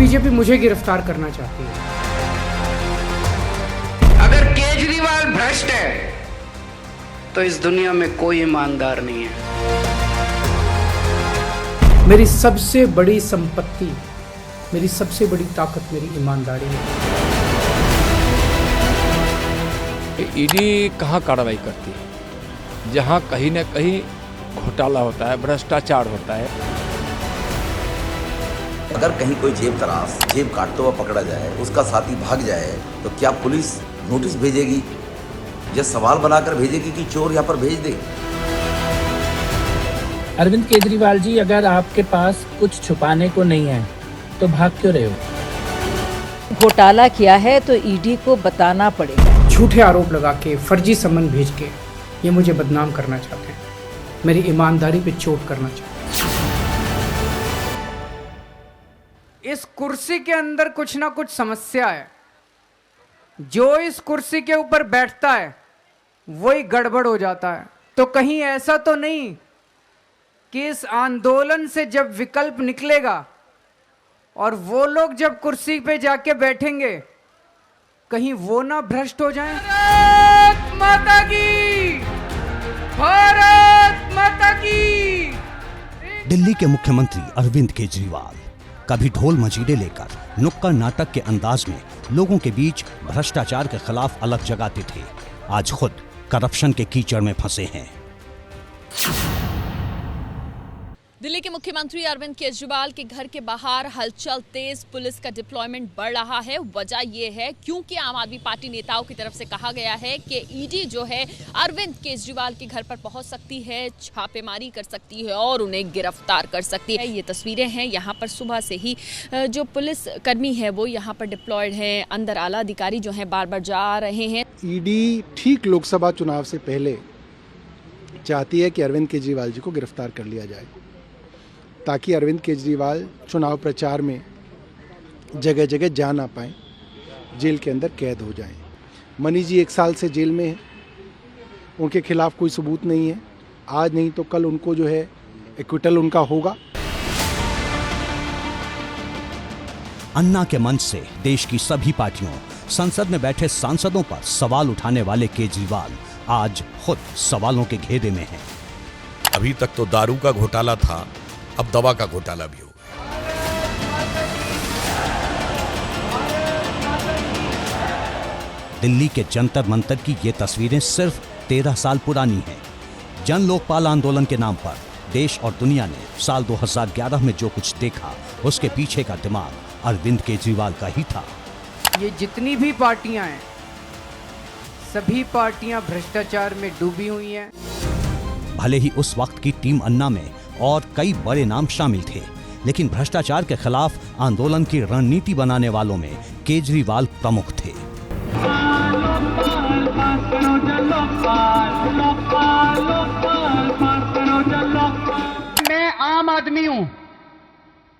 BJP मुझे गिरफ्तार करना चाहती है। अगर केजरीवाल भ्रष्ट है तो इस दुनिया में कोई ईमानदार नहीं है। मेरी सबसे बड़ी संपत्ति, मेरी सबसे बड़ी ताकत मेरी ईमानदारी है। ईडी कहाँ कार्रवाई करती है? जहाँ कहीं न कहीं घोटाला होता है, भ्रष्टाचार होता है। अगर कहीं कोई जेब तराश, जेब काटता हुआ पकड़ा जाए, उसका साथी भाग जाए, तो क्या पुलिस नोटिस भेजेगी या सवाल बनाकर भेजेगी कि चोर यहाँ पर भेज दे? अरविंद केजरीवाल जी, अगर आपके पास कुछ छुपाने को नहीं है तो भाग क्यों रहे हो? घोटाला किया है तो ईडी को बताना पड़ेगा। झूठे आरोप लगा के, फर्जी सम्मन भेज के ये मुझे बदनाम करना चाहते हैं, मेरी ईमानदारी पे चोट करना चाहते हैं। इस कुर्सी के अंदर कुछ ना कुछ समस्या है। जो इस कुर्सी के ऊपर बैठता है वही गड़बड़ हो जाता है। तो कहीं ऐसा तो नहीं कि इस आंदोलन से जब विकल्प निकलेगा और वो लोग जब कुर्सी पे जाके बैठेंगे, कहीं वो ना भ्रष्ट हो जाएं? भारत माता की, भारत माता की। दिल्ली के मुख्यमंत्री अरविंद केजरीवाल कभी ढोल मजीरे लेकर नुक्कड़ नाटक के अंदाज में लोगों के बीच भ्रष्टाचार के खिलाफ अलग जगाते थे। आज खुद करप्शन के कीचड़ में फंसे हैं। दिल्ली के मुख्यमंत्री अरविंद केजरीवाल के घर के बाहर हलचल तेज, पुलिस का डिप्लॉयमेंट बढ़ रहा है। वजह यह है क्योंकि आम आदमी पार्टी नेताओं की तरफ से कहा गया है कि ईडी जो है अरविंद केजरीवाल के घर पर पहुंच सकती है, छापेमारी कर सकती है और उन्हें गिरफ्तार कर सकती है। ये तस्वीरें हैं, यहाँ पर सुबह से ही जो पुलिस कर्मी है वो यहाँ पर डिप्लॉयड है। अंदर आला अधिकारी जो है बार बार जा रहे हैं। ईडी ठीक लोकसभा चुनाव से पहले चाहती है कि अरविंद केजरीवाल जी को गिरफ्तार कर लिया जाए, ताकि अरविंद केजरीवाल चुनाव प्रचार में जगह जगह जा ना पाएँ, जेल के अंदर कैद हो जाएं। मनीष जी 1 साल से जेल में हैं, उनके खिलाफ कोई सबूत नहीं है। आज नहीं तो कल उनको जो है एक्विटल उनका होगा। अन्ना के मंच से देश की सभी पार्टियों, संसद में बैठे सांसदों पर सवाल उठाने वाले केजरीवाल आज खुद सवालों के घेरे में हैं। अभी तक तो दारू का घोटाला था, अब दवा का घोटाला भी हो गया। दिल्ली के जंतर मंतर की ये तस्वीरें सिर्फ 13 साल पुरानी हैं। जन लोकपाल आंदोलन के नाम पर देश और दुनिया ने साल 2011 में जो कुछ देखा, उसके पीछे का दिमाग अरविंद केजरीवाल का ही था। ये जितनी भी पार्टियां हैं, सभी पार्टियां भ्रष्टाचार में डूबी हुई हैं। भले ही उस वक्त की टीम अन्ना में और कई बड़े नाम शामिल थे, लेकिन भ्रष्टाचार के खिलाफ आंदोलन की रणनीति बनाने वालों में केजरीवाल प्रमुख थे। मैं आम आदमी हूँ,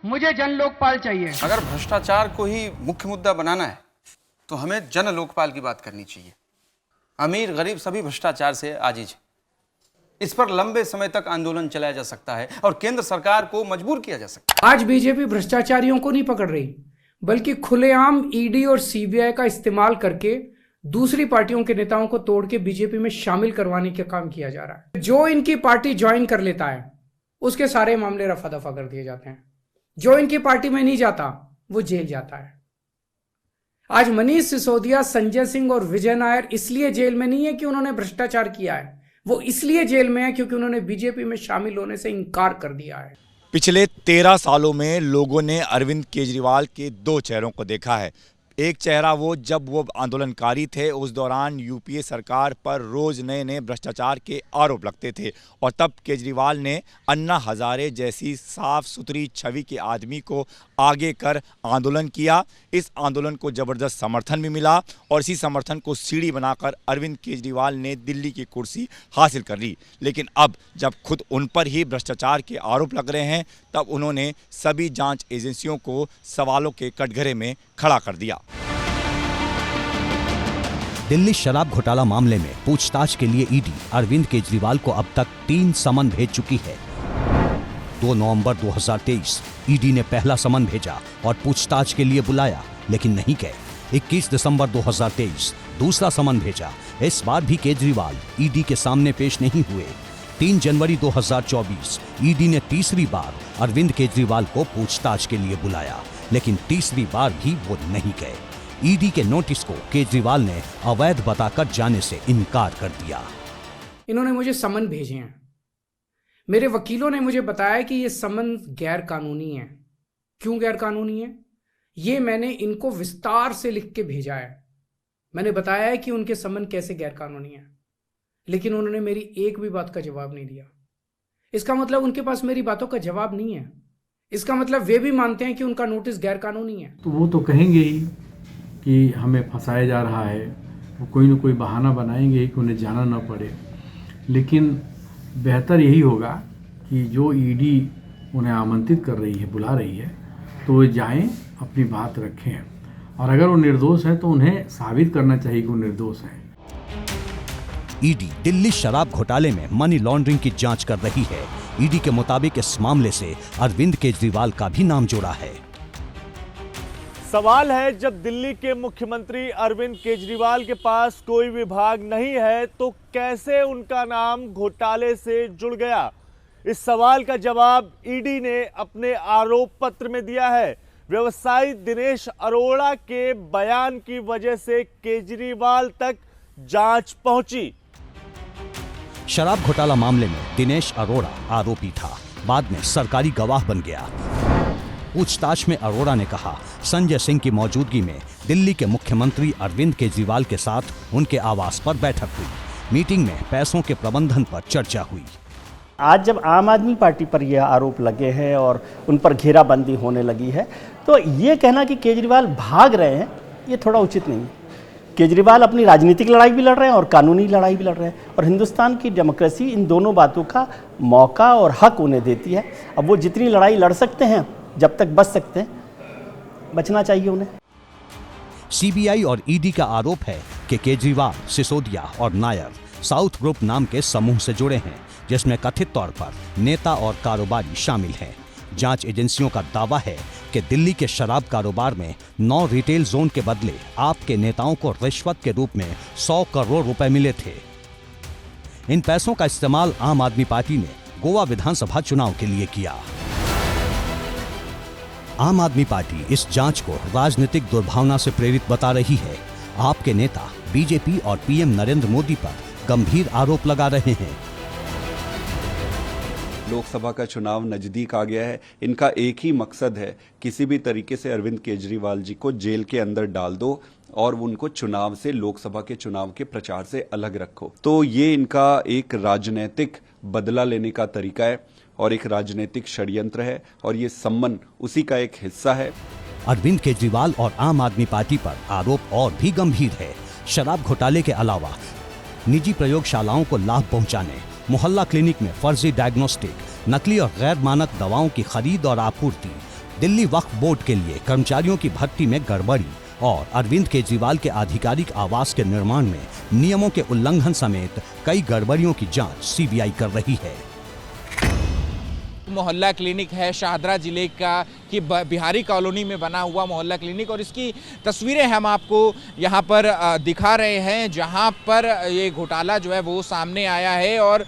मुझे जन लोकपाल चाहिए। अगर भ्रष्टाचार को ही मुख्य मुद्दा बनाना है तो हमें जन लोकपाल की बात करनी चाहिए। अमीर गरीब सभी भ्रष्टाचार से आजीज। इस पर लंबे समय तक आंदोलन चलाया जा सकता है और केंद्र सरकार को मजबूर किया जा सकता है। आज बीजेपी भ्रष्टाचारियों को नहीं पकड़ रही, बल्कि खुलेआम ईडी और सीबीआई का इस्तेमाल करके दूसरी पार्टियों के नेताओं को तोड़ के बीजेपी में शामिल करवाने का काम किया जा रहा है। जो इनकी पार्टी ज्वाइन कर लेता है उसके सारे मामले रफा दफा कर दिए जाते हैं। जो इनकी पार्टी में नहीं जाता वो जेल जाता है। आज मनीष सिसोदिया, संजय सिंह और विजय नायर इसलिए जेल में नहीं है कि उन्होंने भ्रष्टाचार किया है, वो इसलिए जेल में है क्योंकि उन्होंने बीजेपी में शामिल होने से इनकार कर दिया है। पिछले 13 सालों में लोगों ने अरविंद केजरीवाल के 2 चेहरों को देखा है। एक चेहरा वो जब वो आंदोलनकारी थे, उस दौरान यूपीए सरकार पर रोज नए नए भ्रष्टाचार के आरोप लगते थे और तब केजरीवाल ने अन्ना हजारे जैसी साफ सुथरी छवि के आदमी को आगे कर आंदोलन किया। इस आंदोलन को ज़बरदस्त समर्थन भी मिला और इसी समर्थन को सीढ़ी बनाकर अरविंद केजरीवाल ने दिल्ली की कुर्सी हासिल कर ली। लेकिन अब जब खुद उन पर ही भ्रष्टाचार के आरोप लग रहे हैं, तब उन्होंने सभी जांच एजेंसियों को सवालों के कटघरे में खड़ा कर दिया। दिल्ली शराब घोटाला मामले में पूछताछ के लिए ईडी अरविंद केजरीवाल को अब तक 3 समन भेज चुकी है। 2 नवंबर 2023 ईडी ने पहला समन भेजा और पूछताछ के लिए बुलाया, लेकिन नहीं गए। 21 दिसंबर 2023 दूसरा समन भेजा, इस बार भी केजरीवाल ईडी के सामने पेश नहीं हुए। 3 जनवरी 2024 ईडी ने तीसरी बार अरविंद केजरीवाल को पूछताछ के लिए बुलाया, लेकिन तीसरी बार भी वो नहीं गए। ईडी के नोटिस को केजरीवाल ने अवैध बताकर जाने से इनकार कर दिया। इन्होंने मुझे समन भेजे हैं। मेरे वकीलों ने मुझे बताया कि ये समन गैर कानूनी है। क्यों गैर कानूनी है? ये मैंने इनको विस्तार से लिख के भेजा है। मैंने बताया है कि उनके समन कैसे गैर कानूनी है, लेकिन उन्होंने मेरी एक भी बात का जवाब नहीं दिया। इसका मतलब उनके पास मेरी बातों का जवाब नहीं है। इसका मतलब वे भी मानते हैं कि उनका नोटिस गैर कानूनी है। तो वो तो कहेंगे ही कि हमें फंसाया जा रहा है, वो कोई ना कोई बहाना बनाएंगे ही कि उन्हें जाना ना पड़े। लेकिन बेहतर यही होगा कि जो ईडी उन्हें आमंत्रित कर रही है, बुला रही है, तो वो जाएं, अपनी बात रखें, और अगर वो निर्दोष है तो उन्हें साबित करना चाहिए कि वो निर्दोष है। ईडी दिल्ली शराब घोटाले में मनी लॉन्ड्रिंग की जांच कर रही है। ईडी के मुताबिक इस मामले से अरविंद केजरीवाल का भी नाम जुड़ा है। सवाल है, जब दिल्ली के मुख्यमंत्री अरविंद केजरीवाल के पास कोई विभाग नहीं है तो कैसे उनका नाम घोटाले से जुड़ गया? इस सवाल का जवाब ईडी ने अपने आरोप पत्र में दिया है। व्यवसायी दिनेश अरोड़ा के बयान की वजह से केजरीवाल तक जांच पहुंची। शराब घोटाला मामले में दिनेश अरोड़ा आरोपी था, बाद में सरकारी गवाह बन गया। पूछताछ में अरोड़ा ने कहा, संजय सिंह की मौजूदगी में दिल्ली के मुख्यमंत्री अरविंद केजरीवाल के साथ उनके आवास पर बैठक हुई। मीटिंग में पैसों के प्रबंधन पर चर्चा हुई। आज जब आम आदमी पार्टी पर यह आरोप लगे हैं और उन पर घेराबंदी होने लगी है, तो ये कहना कि केजरीवाल भाग रहे हैं, ये थोड़ा उचित नहीं है। केजरीवाल अपनी राजनीतिक लड़ाई भी लड़ रहे हैं और कानूनी लड़ाई भी लड़ रहे हैं, और हिंदुस्तान की डेमोक्रेसी इन दोनों बातों का मौका और हक उन्हें देती है। अब वो जितनी लड़ाई लड़ सकते हैं, जब तक बच सकते हैं, बचना चाहिए उन्हें। सीबीआई और ईडी का आरोप है कि केजरीवाल, सिसोदिया और नायर साउथ ग्रुप नाम के समूह से जुड़े हैं, जिसमें कथित तौर पर नेता और कारोबारी शामिल हैं। जांच एजेंसियों का दावा है कि दिल्ली के शराब कारोबार में 9 रिटेल जोन के बदले आपके नेताओं को रिश्वत के रूप में 100 करोड़ रुपए मिले थे। इन पैसों का इस्तेमाल आम आदमी पार्टी ने गोवा विधानसभा चुनाव के लिए किया। आम आदमी पार्टी इस जांच को राजनीतिक दुर्भावना से प्रेरित बता रही है। आपके नेता बीजेपी और पीएम नरेंद्र मोदी पर गंभीर आरोप लगा रहे हैं। लोकसभा का चुनाव नजदीक आ गया है, इनका एक ही मकसद है, किसी भी तरीके से अरविंद केजरीवाल जी को जेल के अंदर डाल दो और उनको चुनाव से, लोकसभा के चुनाव के प्रचार से अलग रखो। तो ये इनका एक राजनीतिक बदला लेने का तरीका है और एक राजनीतिक षड्यंत्र है, और ये सम्मन उसी का एक हिस्सा है। अरविंद केजरीवाल और आम आदमी पार्टी पर आरोप और भी गंभीर है। शराब घोटाले के अलावा निजी प्रयोगशालाओं को लाभ पहुंचाने, मोहल्ला क्लिनिक में फर्जी डायग्नोस्टिक, नकली और गैर मानक दवाओं की खरीद और आपूर्ति, दिल्ली वक्फ बोर्ड के लिए कर्मचारियों की भर्ती में गड़बड़ी और अरविंद केजरीवाल के आधिकारिक आवास के निर्माण में नियमों के उल्लंघन समेत कई गड़बड़ियों की जांच सीबीआई कर रही है। मोहल्ला क्लिनिक है शाहदरा जिले का कि बिहारी कॉलोनी में बना हुआ मोहल्ला क्लिनिक, और इसकी तस्वीरें हम आपको यहाँ पर दिखा रहे हैं, जहाँ पर ये घोटाला जो है वो सामने आया है। और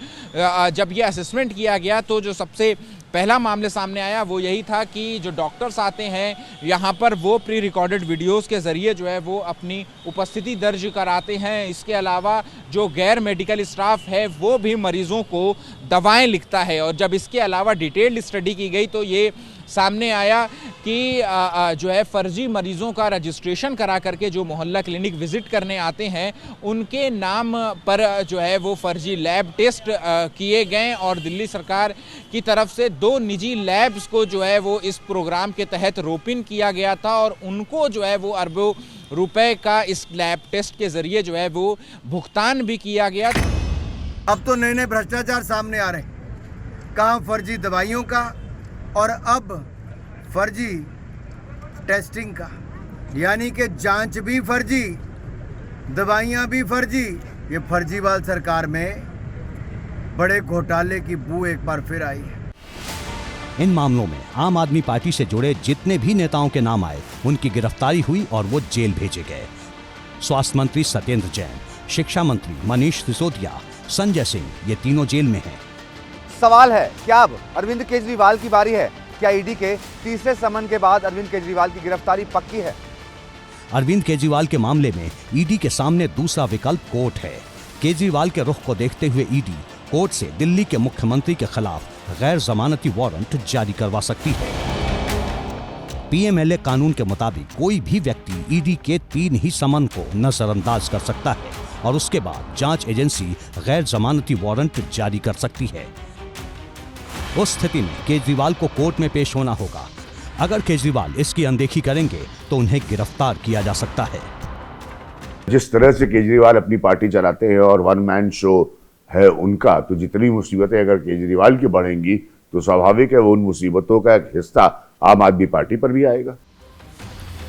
जब ये असेसमेंट किया गया तो जो सबसे पहला मामले सामने आया वो यही था कि जो डॉक्टर्स आते हैं यहाँ पर वो प्री रिकॉर्डेड वीडियोस के ज़रिए जो है वो अपनी उपस्थिति दर्ज कराते हैं। इसके अलावा जो गैर मेडिकल स्टाफ है वो भी मरीज़ों को दवाएं लिखता है। और जब इसके अलावा डिटेल्ड स्टडी की गई तो ये सामने आया कि जो है फर्जी मरीज़ों का रजिस्ट्रेशन करा करके जो मोहल्ला क्लिनिक विज़िट करने आते हैं उनके नाम पर जो है वो फर्जी लैब टेस्ट किए गए, और दिल्ली सरकार की तरफ से 2 निजी लैब्स को जो है वो इस प्रोग्राम के तहत रोपिन किया गया था, और उनको जो है वो अरबों रुपए का इस लैब टेस्ट के ज़रिए जो है वो भुगतान भी किया गया। अब तो नए नए भ्रष्टाचार सामने आ रहे हैं, कहाँ फर्जी दवाइयों का और अब फर्जी टेस्टिंग का, यानी कि जांच भी फर्जी, दवाइयां भी फर्जी। ये फर्जीवाल सरकार में बड़े घोटाले की बू एक बार फिर आई है। इन मामलों में आम आदमी पार्टी से जुड़े जितने भी नेताओं के नाम आए उनकी गिरफ्तारी हुई और वो जेल भेजे गए। स्वास्थ्य मंत्री सत्येंद्र जैन, शिक्षा मंत्री मनीष सिसोदिया, संजय सिंह, ये तीनों जेल में हैं। सवाल है क्या अब अरविंद केजरीवाल की बारी है? क्या ईडी के तीसरे समन के बाद अरविंद केजरीवाल की गिरफ्तारी पक्की है? अरविंद केजरीवाल के मामले में ईडी के सामने दूसरा विकल्प कोर्ट है। केजरीवाल के रुख को देखते हुए ईडी कोर्ट से दिल्ली के मुख्यमंत्री के खिलाफ गैर जमानती वारंट जारी करवा सकती है। पीएमएलए कानून के मुताबिक कोई भी व्यक्ति ईडी के 3 ही समन को नजरअंदाज कर सकता है और उसके बाद जांच एजेंसी गैर जमानती वारंट जारी कर सकती है। उस स्थिति में केजरीवाल को कोर्ट में पेश होना होगा। अगर केजरीवाल इसकी अनदेखी करेंगे तो उन्हें गिरफ्तार किया जा सकता है। जिस तरह से केजरीवाल अपनी पार्टी चलाते हैं और वन मैन शो है उनका, तो जितनी मुसीबतें अगर केजरीवाल की बढ़ेंगी तो स्वाभाविक है वो उन मुसीबतों का एक हिस्सा आम आदमी पार्टी पर भी आएगा।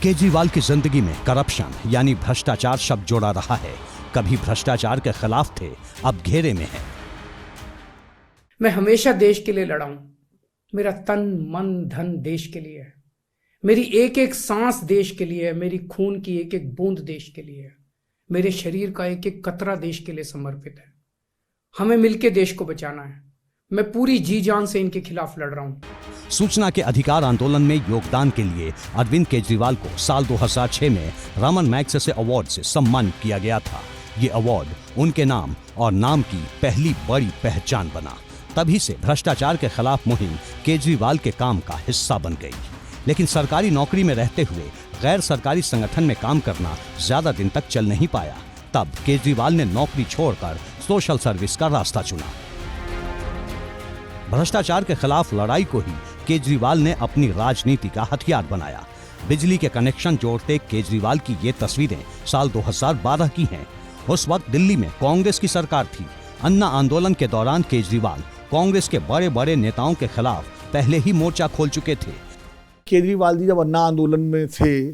केजरीवाल की जिंदगी में करप्शन यानी भ्रष्टाचार शब्द जोड़ा रहा है। कभी भ्रष्टाचार के खिलाफ थे, अब घेरे में है। मैं हमेशा देश के लिए लड़ा हूं। मेरा तन मन धन देश के लिए है। मेरी एक एक सांस देश के लिए है। मेरी खून की एक एक बूंद देश के लिए है। मेरे शरीर का एक एक कतरा देश के लिए समर्पित है। हमें मिलकर देश को बचाना है। मैं पूरी जी जान से इनके खिलाफ लड़ रहा हूं। सूचना के अधिकार आंदोलन में योगदान के लिए अरविंद केजरीवाल को साल 2006 में रमन मैग्सेसे अवार्ड से सम्मानित किया गया था। ये अवार्ड उनके नाम और नाम की पहली बड़ी पहचान बना। तभी से भ्रष्टाचार के खिलाफ मुहिम केजरीवाल के काम का हिस्सा बन गई। लेकिन सरकारी नौकरी में रहते हुए गैर सरकारी संगठन में काम करना ज्यादा दिन तक चल नहीं पाया। तब केजरीवाल ने नौकरी छोड़कर सोशल सर्विस का रास्ता चुना। भ्रष्टाचार के खिलाफ लड़ाई को ही केजरीवाल ने अपनी राजनीति का हथियार बनाया। बिजली के कनेक्शन जोड़ते केजरीवाल की ये तस्वीरें साल 2012 की हैं। उस वक्त दिल्ली में कांग्रेस की सरकार थी। अन्ना आंदोलन के दौरान केजरीवाल कांग्रेस के बड़े बड़े नेताओं के खिलाफ पहले ही मोर्चा खोल चुके थे। केजरीवाल जी जब अन्ना आंदोलन में थे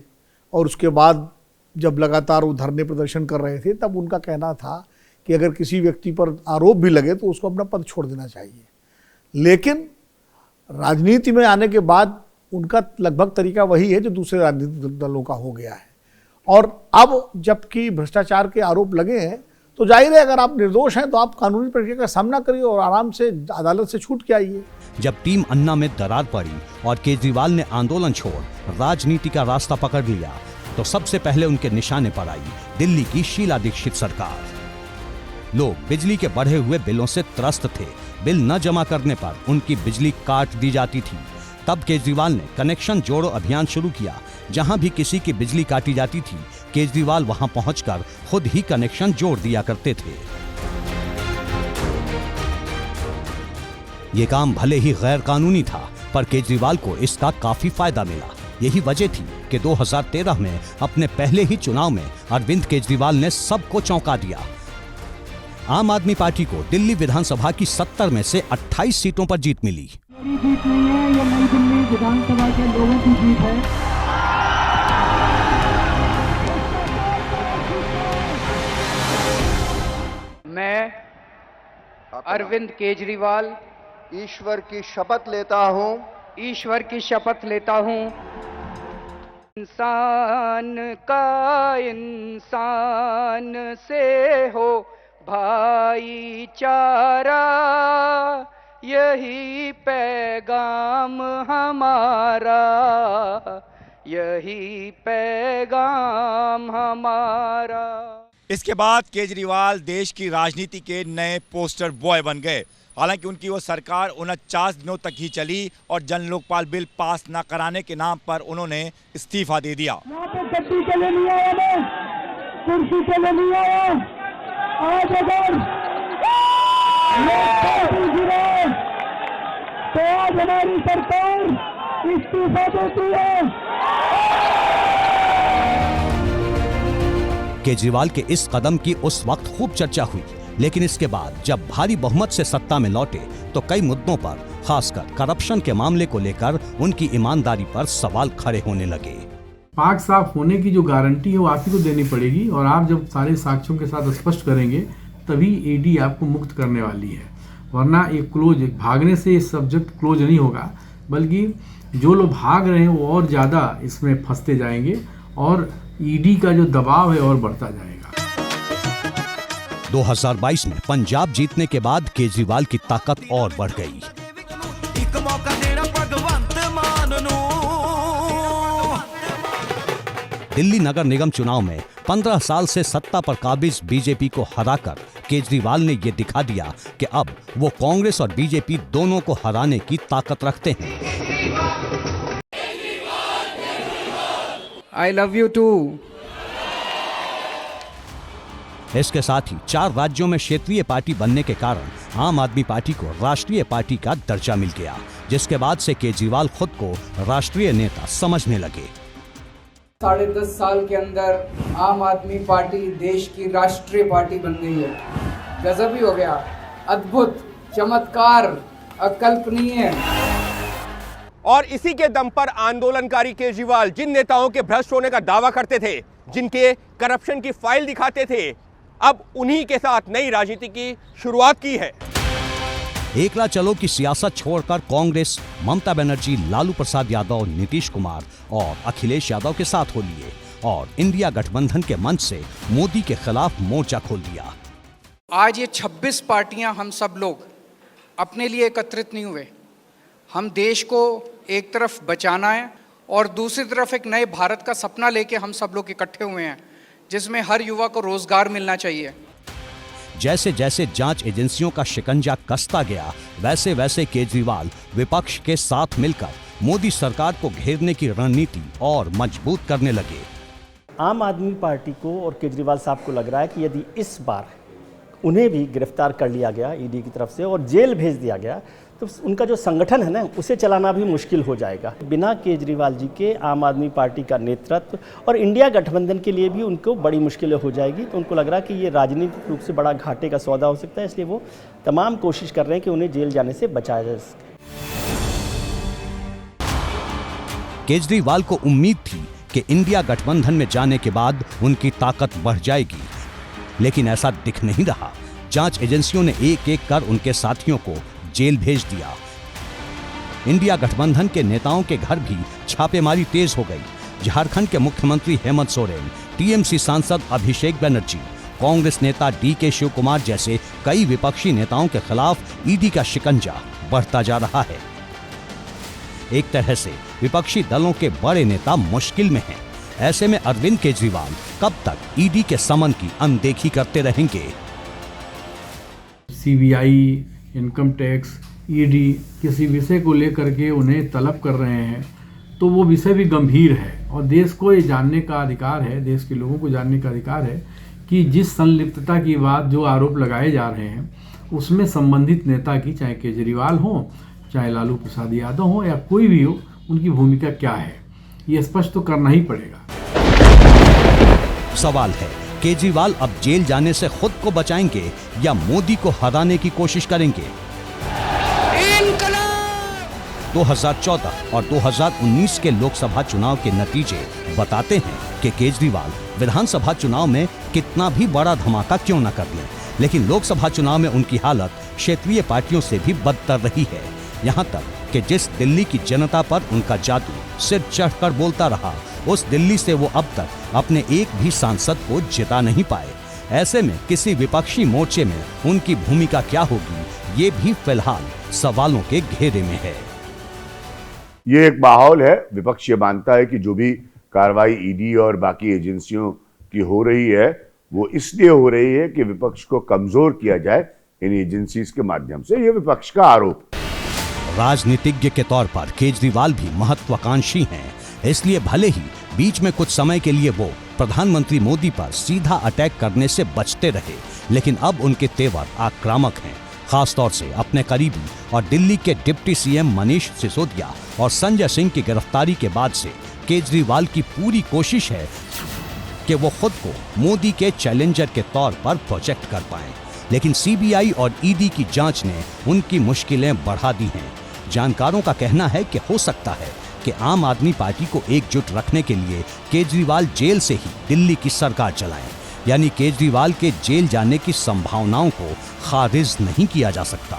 और उसके बाद जब लगातार वो धरने प्रदर्शन कर रहे थे, तब उनका कहना था कि अगर किसी व्यक्ति पर आरोप भी लगे तो उसको अपना पद छोड़ देना चाहिए। लेकिन राजनीति में आने के बाद उनका लगभग तरीका वही है जो दूसरे राजनीतिक दलों का हो गया है। और अब जबकि भ्रष्टाचार के आरोप लगे हैं तो जाहिर है अगर आप निर्दोष हैं तो आप कानूनी प्रक्रिया का सामना करिए और आराम से अदालत से छूट के आइए। जब टीम अन्ना में दरार पड़ी और केजरीवाल ने आंदोलन छोड़ राजनीति का रास्ता पकड़ लिया तो सबसे पहले उनके निशाने पर आई दिल्ली की शीला दीक्षित सरकार। लोग बिजली के बढ़े हुए बिलों से त्रस्त थे। बिल न जमा करने पर उनकी बिजली काट दी जाती थी। तब केजरीवाल ने कनेक्शन जोड़ो अभियान शुरू किया। जहां भी किसी की बिजली काटी जाती थी, केजरीवाल वहां पहुंचकर खुद ही कनेक्शन जोड़ दिया करते थे। ये काम भले ही गैर कानूनी था, पर केजरीवाल को इसका काफी फायदा मिला। यही वजह थी कि 2013 में अपने पहले ही चुनाव में अरविंद केजरीवाल ने सबको चौंका दिया। आम आदमी पार्टी को दिल्ली विधानसभा की 70 में से 28 सीटों पर जीत मिली। जीत नहीं है, ये नई दिल्ली विधानसभा के लोगों की जीत है। मैं अरविंद केजरीवाल ईश्वर की शपथ लेता हूं। ईश्वर की शपथ लेता हूं। इंसान का इंसान से हो भाईचारा, यही पैगाम हमारा, यही पैगाम हमारा। इसके बाद केजरीवाल देश की राजनीति के नए पोस्टर बॉय बन गए। हालांकि उनकी वो सरकार 49 दिनों तक ही चली और जन लोकपाल बिल पास न कराने के नाम पर उन्होंने इस्तीफा दे दिया। यहाँ पे गद्दी के लिए नहीं आया, मैं कुर्सी के लिए नहीं आया। आज अगर गिरे तो आज हमारी सरकार इस्तीफा देती है। केजरीवाल के इस कदम की उस वक्त खूब चर्चा हुई, लेकिन इसके बाद जब भारी बहुमत से सत्ता में लौटे तो कई मुद्दों पर, खासकर करप्शन के मामले को लेकर उनकी ईमानदारी पर सवाल खड़े होने लगे। पाक साफ होने की जो गारंटी है वो आप ही को देनी पड़ेगी और आप जब सारे साक्ष्यों के साथ स्पष्ट करेंगे तभी ईडी आपको मुक्त करने वाली है। वरना एक भागने से ये सब्जेक्ट क्लोज नहीं होगा। बल्कि जो लोग भाग रहे हैं वो और ज़्यादा इसमें फंसते जाएंगे और ईडी का जो दबाव है और बढ़ता जाएगा। 2022 में पंजाब जीतने के बाद केजरीवाल की ताकत और बढ़ गई। दिल्ली नगर निगम चुनाव में 15 साल से सत्ता पर काबिज बीजेपी को हराकर केजरीवाल ने ये दिखा दिया कि अब वो कांग्रेस और बीजेपी दोनों को हराने की ताकत रखते हैं। I love you too. इसके साथ ही 4 राज्यों में क्षेत्रीय पार्टी बनने के कारण आम आदमी पार्टी को राष्ट्रीय पार्टी का दर्जा मिल गया, जिसके बाद से केजरीवाल खुद को राष्ट्रीय नेता समझने लगे। 10.5 साल के अंदर आम आदमी पार्टी देश की राष्ट्रीय पार्टी बन गई है। गजब ही हो गया, अद्भुत, चमत्कार, अकल्पनीय। और इसी के दम पर आंदोलनकारी केजरीवाल जिन नेताओं के भ्रष्ट होने का दावा करते थे, जिनके करप्शन की फाइल दिखाते थे, अब उन्हीं के साथ नई राजनीति की शुरुआत की है। एकला चलो की सियासत छोड़कर कांग्रेस ममता बनर्जी, लालू प्रसाद यादव, नीतीश कुमार और अखिलेश यादव के साथ हो लिए और इंडिया गठबंधन के मंच से मोदी के खिलाफ मोर्चा खोल दिया। आज ये 26 पार्टियां हम सब लोग अपने लिए एकत्रित नहीं हुए। हम देश को एक तरफ बचाना है और दूसरी तरफ एक नए भारत का सपना लेके हम सब लोग इकट्ठे हुए हैं, जिसमें हर युवा को रोजगार मिलना चाहिए। जैसे जैसे जांच एजेंसियों का शिकंजा कसता गया, वैसे वैसे केजरीवाल विपक्ष के साथ मिलकर मोदी सरकार को घेरने की रणनीति और मजबूत करने लगे। आम आदमी पार्टी को और केजरीवाल साहब को लग रहा है कि यदि इस बार उन्हें भी गिरफ्तार कर लिया गया ईडी की तरफ से और जेल भेज दिया गया, तो उनका जो संगठन है ना, उसे चलाना भी मुश्किल हो जाएगा। बिना केजरीवाल जी के आम आदमी पार्टी का नेतृत्व और इंडिया गठबंधन के लिए भी उनको बड़ी मुश्किलें हो जाएगी। तो उनको लग रहा है कि ये राजनीतिक रूप से बड़ा घाटे का सौदा हो सकता है, इसलिए वो तमाम कोशिश कर रहे हैं कि उन्हें जेल जाने से बचाया जा सके। केजरीवाल को उम्मीद थी कि इंडिया गठबंधन में जाने के बाद उनकी ताकत बढ़ जाएगी, लेकिन ऐसा दिख नहीं रहा। जांच एजेंसियों ने एक एक कर उनके साथियों को जेल भेज दिया। इंडिया गठबंधन के नेताओं के घर भी छापेमारी तेज हो गई। झारखंड के मुख्यमंत्री हेमंत सोरेन, टीएमसी सांसद अभिषेक बनर्जी, कांग्रेस नेता डीके शिव कुमार जैसे कई विपक्षी नेताओं के खिलाफ ईडी का शिकंजा बढ़ता जा रहा है। एक तरह से विपक्षी दलों के बड़े नेता मुश्किल में हैं। ऐसे में अरविंद केजरीवाल कब तक ईडी के समन की अनदेखी करते रहेंगे? सीबीआई, इनकम टैक्स, ईडी किसी विषय को लेकर के उन्हें तलब कर रहे हैं, तो वो विषय भी गंभीर है और देश को ये जानने का अधिकार है, देश के लोगों को जानने का अधिकार है कि जिस संलिप्तता की बात, जो आरोप लगाए जा रहे हैं, उसमें संबंधित नेता की, चाहे केजरीवाल हो, चाहे लालू प्रसाद यादव हो या कोई भी हो, उनकी भूमिका क्या है, ये स्पष्ट तो करना ही पड़ेगा। सवाल है, केजरीवाल अब जेल जाने से खुद को बचाएंगे या मोदी को हराने की कोशिश करेंगे? 2014 और 2019 के लोकसभा चुनाव के नतीजे बताते हैं कि केजरीवाल विधानसभा चुनाव में कितना भी बड़ा धमाका क्यों न कर लें, लेकिन लोकसभा चुनाव में उनकी हालत क्षेत्रीय पार्टियों से भी बदतर रही है। यहाँ तक कि जिस दिल्ली की जनता पर उनका जादू सिर चढ़कर बोलता रहा, उस दिल्ली से वो अब तक अपने एक भी सांसद को जिता नहीं पाए। ऐसे में किसी विपक्षी मोर्चे में उनकी भूमिका क्या होगी, ये भी फिलहाल सवालों के घेरे में है। ये एक माहौल है, विपक्ष ये मानता है कि जो भी कार्रवाई ईडी और बाकी एजेंसियों की हो रही है, वो इसलिए हो रही है कि विपक्ष को कमजोर किया जाए इन एजेंसीज के माध्यम से। ये विपक्ष का आरोप। राजनीतिज्ञ के तौर पर केजरीवाल भी महत्वाकांक्षी हैं, इसलिए भले ही बीच में कुछ समय के लिए वो प्रधानमंत्री मोदी पर सीधा अटैक करने से बचते रहे, लेकिन अब उनके तेवर आक्रामक हैं। खासतौर से अपने करीबी और दिल्ली के डिप्टी सीएम मनीष सिसोदिया और संजय सिंह की गिरफ्तारी के बाद से केजरीवाल की पूरी कोशिश है कि वो खुद को मोदी के चैलेंजर के तौर पर प्रोजेक्ट कर पाएं, लेकिन सीबीआई और ईडी की जांच ने उनकी मुश्किलें बढ़ा दी हैं। जानकारों का कहना है कि हो सकता है कि आम आदमी पार्टी को एकजुट रखने के लिए केजरीवाल जेल से ही दिल्ली की सरकार चलाएं, यानी केजरीवाल के जेल जाने की संभावनाओं को खारिज नहीं किया जा सकता।